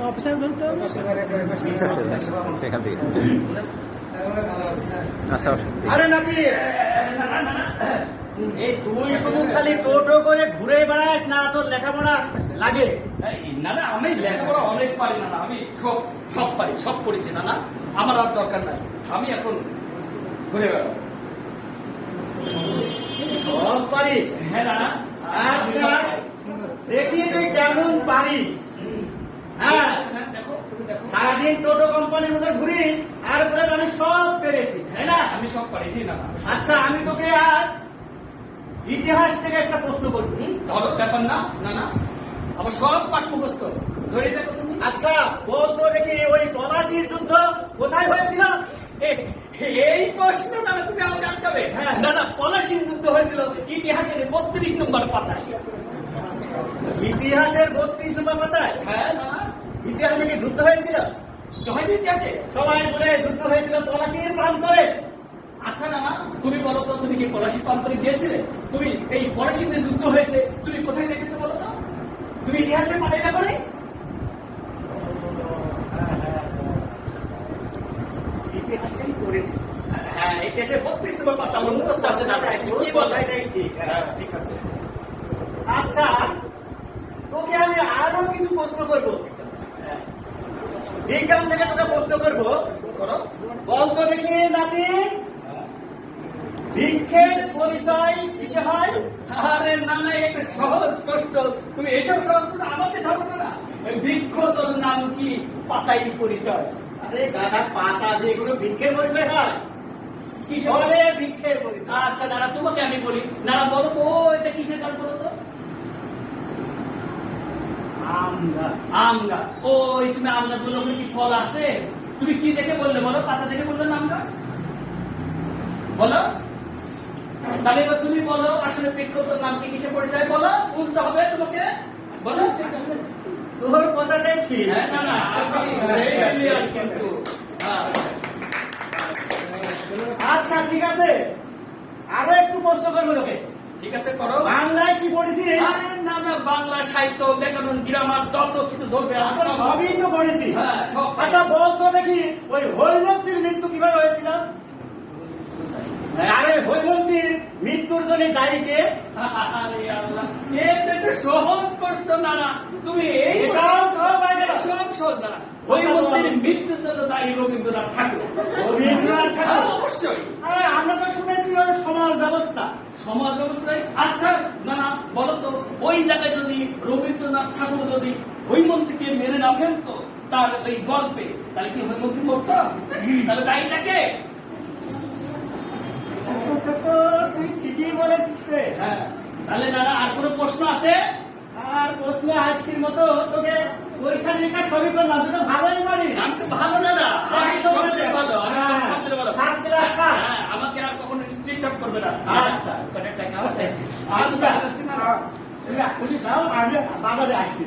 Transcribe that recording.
Officer ধরতে হবে সেখান থেকে। আরে নাকি এই তুই শুধু খালি টোটো করে ঘুরে বেড়াস না, তোর লেখাপড়া লাগে? না না, আমি লেখাপড়া অনেক পারি না, আমি সব পারি, সব করেছি না না, আমার আর দরকার নাই, আমি এখন ঘুরে বেড়াবো। সব পারিস? হ্যাঁ না, আচ্ছা দেখি তুই কেমন পারিস। হ্যাঁ, দেখো তুমি দেখো, সারাদিন টোটো কোম্পানির মধ্যে ঘুরিস আর বলে আমি সব পেরেছি, তাই না? আমি সব পারি না না। আচ্ছা আমি তোকে আজ ইতিহাস থেকে একটা প্রশ্ন করব। ধরো ব্যাপার না, না না, আমার সব পাঠ মুখস্থ, ধরে দেখো তুমি। আচ্ছা বলতো দেখি ওই পলাশির যুদ্ধ কোথায় হয়েছিল? এই প্রশ্নটা না তুমি আমাকে আটকাবে। হ্যাঁ। না না, পলাশির যুদ্ধ হয়েছিল ইতিহাসের 32 নম্বর পাতায়। ইতিহাসের 32 নম্বর পাতায়? হ্যাঁ না, ইতিহাসে কি যুদ্ধ হয়েছিল? হয়নি ইতিহাসে। সবাই বলে যুদ্ধ হয়েছিল পলাশির প্রান্তরে। আচ্ছা না, তুমি বলো তো, তুমি কি পলাশি প্রান্তরে গিয়েছিলে? তুমি এই পলাশিতে যুদ্ধ হয়েছে তুমি কোথায় দেখেছো বলো তো? তুমি ইতিহাসে পাঠাই দেখো নি? ইতিহাসেই করেছি। হ্যাঁ, ইতিহাসে 32 নম্বর পাতা আমার মুখস্থ আছে না, কি বলো? এটাই ঠিক। হ্যাঁ, ঠিক আছে। আচ্ছা তোকে আমি আরো কিছু প্রশ্ন করব, বিজ্ঞান থেকে তোকে প্রশ্ন করব। করো। বলতো দেখি নাতি, বৃক্ষের পরিচয় কিসে হয়? আরে না না, একটা সহজ প্রশ্ন, তুমি এইসব সহজ প্রশ্ন আমাকে ধরো না। এই বৃক্ষ তোর নাম কি, পাতাই পরিচয়। আরে গাধা, পাতা দিয়ে কোনো বৃক্ষের পরিচয় হয়? কি বলে বৃক্ষের পরিচয়? আচ্ছা দাদা, তোমাকে আমি বলি, না বলো তো এটা কিসের গাছ বলো তো? আম গাছ। আম গাছ। ওই তুমি আম গাছ বললো, কি ফল আছে? তুমি কি দেখে বললে বলো? পাতা দেখে বললে আম গাছ বলো? তাহলে এবার তুমি বলো আসলে বৃক্ষতর নাম কি, কিসে পরিচয় বলো? বলতে হবে তোমাকে, বলো। তোর কথাটাই ঠিক। হ্যাঁ না না, আপনি সেই brilliant কিন্তু। হ্যাঁ। আচ্ছা ঠিক আছে, আরো একটু প্রশ্ন করবো তোকে। ঠিক আছে, করো। বাংলায় কি পড়েছিস? আরে না না, বাংলা সাহিত্য, ব্যাকরণ, গ্রামার যত কিছু ধরবে আচ্ছা সবই তো পড়েছি। হ্যাঁ, সব। আচ্ছা বলতো দেখি ওই হৈমন্তীর মৃত্যু কিভাবে হয়েছিল? আরে হৈমন্তীর মৃত্যুর জন্য দায়ী কে? আরে আল্লাহ, এটা একটা সহজ প্রশ্ন না না, তুমি এই এটাও সহজ হয়ে গেল। সব সহজ না না। হৈমন্তীর মৃত্যুর জন্য দায়ী রবীন্দ্রনাথ ঠাকুর। রবীন্দ্রনাথ ঠাকুর? হ্যাঁ, অবশ্যই। আরে আমরা তো শুনেছি ওই সমাজ ব্যবস্থা। সমাজ ব্যবস্থায় আচ্ছা না না, বলো তো ওই জায়গায় যদি রবীন্দ্রনাথ ঠাকুর যদি হৈমন্তীকে মেনে না ফেলতো তার ওই গল্পে, তাহলে কি হৈমন্তী মরতো? তাহলে দায়ীটাকে? তুই ঠিকই বলেছিস রে। হ্যাঁ, তাহলে না না, আর কোনো প্রশ্ন আছে? আর প্রশ্ন আজকের মতো তোকে পরীক্ষা নিরীক্ষা সবই করলাম, তুই তো ভালোই পারিস। আমি তো ভালো না না, আমি সবচেয়ে ভালো, আমি সবচেয়ে ভালো। First class pass. হ্যাঁ, আমাকে আর কখনো ডিস্টার্ব করবে না। আচ্ছা। ওখানে টাকা হবে। আচ্ছা তুমি যাও, আমি বাজারে আসছি।